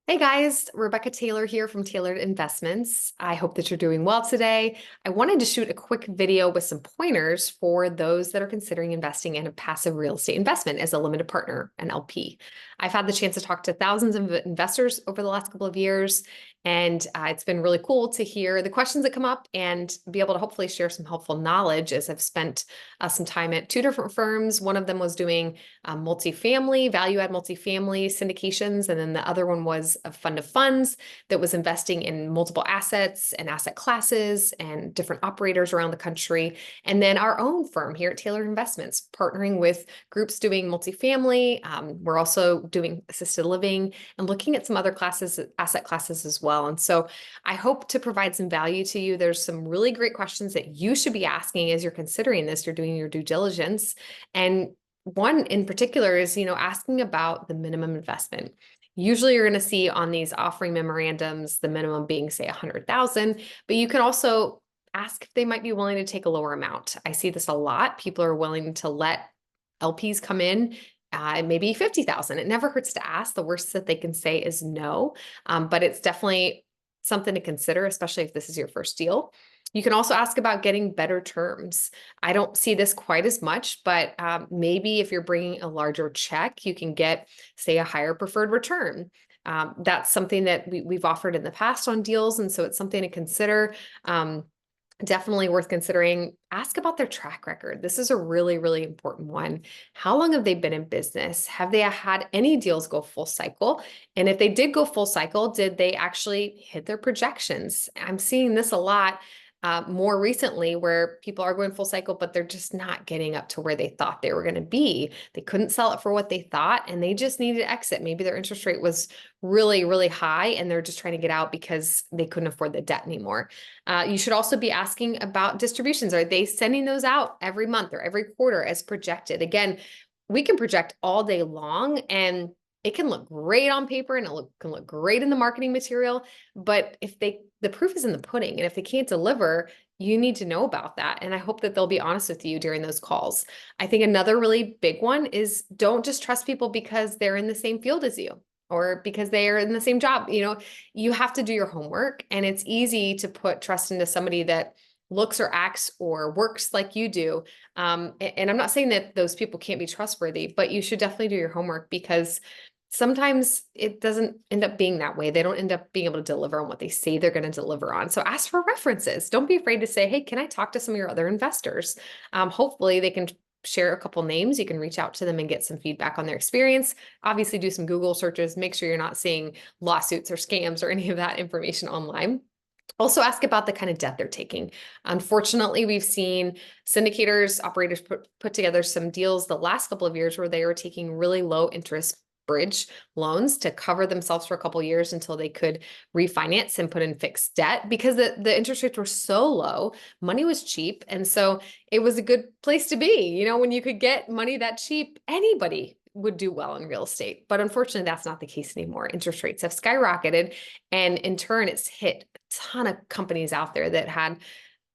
Hey guys, Rebecca Taylor here from Tailored Investments. I hope that you're doing well today. I wanted to shoot a quick video with some pointers for those that are considering investing in a passive real estate investment as a limited partner, an LP. I've had the chance to talk to thousands of investors over the last couple of years, and it's been really cool to hear the questions that come up and be able to hopefully share some helpful knowledge as I've spent some time at two different firms. One of them was doing multifamily, value add multifamily syndications. And then the other one was a fund of funds that was investing in multiple assets and asset classes and different operators around the country. And then our own firm here at Tailored Investments, partnering with groups doing multifamily. We're also doing assisted living and looking at some other classes, asset classes as well. And so I hope to provide some value to you. There's some really great questions that you should be asking as you're considering this, you're doing your due diligence. And one in particular is, asking about the minimum investment. Usually you're going to see on these offering memorandums, the minimum being say 100,000, but you can also ask if they might be willing to take a lower amount. I see this a lot. People are willing to let LPs come in maybe 50,000. It never hurts to ask. The worst that they can say is no, but it's definitely something to consider, especially if this is your first deal. You can also ask about getting better terms. I don't see this quite as much, but maybe if you're bringing a larger check, you can get, say, a higher preferred return. That's something that we've offered in the past on deals, and so it's something to consider. Definitely worth considering. Ask about their track record. This is a really, really important one. How long have they been in business? Have they had any deals go full cycle? And if they did go full cycle, did they actually hit their projections? I'm seeing this a lot more recently where people are going full cycle, but they're just not getting up to where they thought they were going to be. They couldn't sell it for what they thought, and they just needed to exit. Maybe their interest rate was really, really high, and they're just trying to get out because they couldn't afford the debt anymore. You should also be asking about distributions. Are they sending those out every month or every quarter as projected? Again, we can project all day long, and it can look great on paper and can look great in the marketing material, but if the proof is in the pudding, and if they can't deliver, you need to know about that. And I hope that they'll be honest with you during those calls. I think another really big one is don't just trust people because they're in the same field as you or because they are in the same job. You have to do your homework, and it's easy to put trust into somebody that looks or acts or works like you do. And I'm not saying that those people can't be trustworthy, but you should definitely do your homework because sometimes it doesn't end up being that way. They don't end up being able to deliver on what they say they're going to deliver on. So ask for references. Don't be afraid to say, hey, can I talk to some of your other investors? Hopefully they can share a couple names. You can reach out to them and get some feedback on their experience. Obviously do some Google searches. Make sure you're not seeing lawsuits or scams or any of that information online. Also ask about the kind of debt they're taking. Unfortunately, we've seen syndicators, operators put together some deals the last couple of years where they were taking really low interest bridge loans to cover themselves for a couple of years until they could refinance and put in fixed debt because the interest rates were so low, money was cheap. And so it was a good place to be. When you could get money that cheap, anybody would do well in real estate. But unfortunately, that's not the case anymore. Interest rates have skyrocketed. And in turn, it's hit a ton of companies out there that had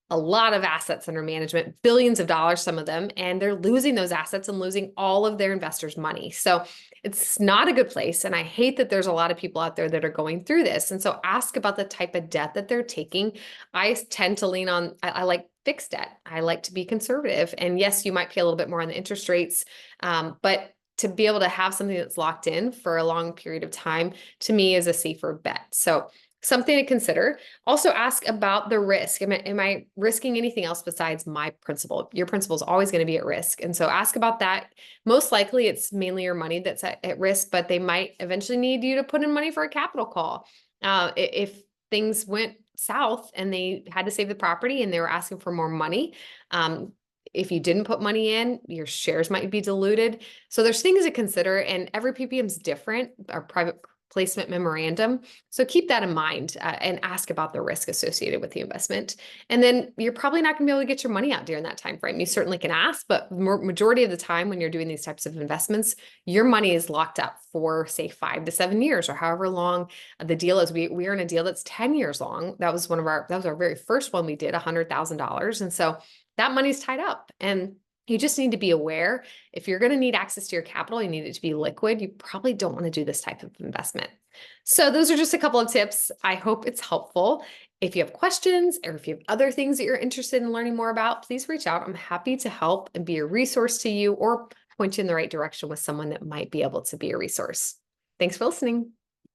a lot of assets under management, billions of dollars, some of them, and they're losing those assets and losing all of their investors' money. So it's not a good place. And I hate that there's a lot of people out there that are going through this. And so ask about the type of debt that they're taking. I tend to lean on, I like fixed debt. I like to be conservative. And yes, you might pay a little bit more on the interest rates, but to be able to have something that's locked in for a long period of time, to me, is a safer bet. So something to consider. Also ask about the risk. Am I risking anything else besides my principal? Your principal is always going to be at risk. And so ask about that. Most likely it's mainly your money that's at risk, but they might eventually need you to put in money for a capital call. If things went south and they had to save the property and they were asking for more money, if you didn't put money in, your shares might be diluted. So there's things to consider, and every PPM is different, our private placement memorandum. So keep that in mind and ask about the risk associated with the investment. And then you're probably not going to be able to get your money out during that time frame. You certainly can ask, but majority of the time when you're doing these types of investments, your money is locked up for say 5 to 7 years or however long the deal is. We are in a deal that's 10 years long. That was our very first one we did, $100,000. And so that money's tied up. And You just need to be aware if you're going to need access to your capital, you need it to be liquid. You probably don't want to do this type of investment. So, those are just a couple of tips. I hope it's helpful. If you have questions or if you have other things that you're interested in learning more about, please reach out. I'm happy to help and be a resource to you or point you in the right direction with someone that might be able to be a resource. Thanks for listening.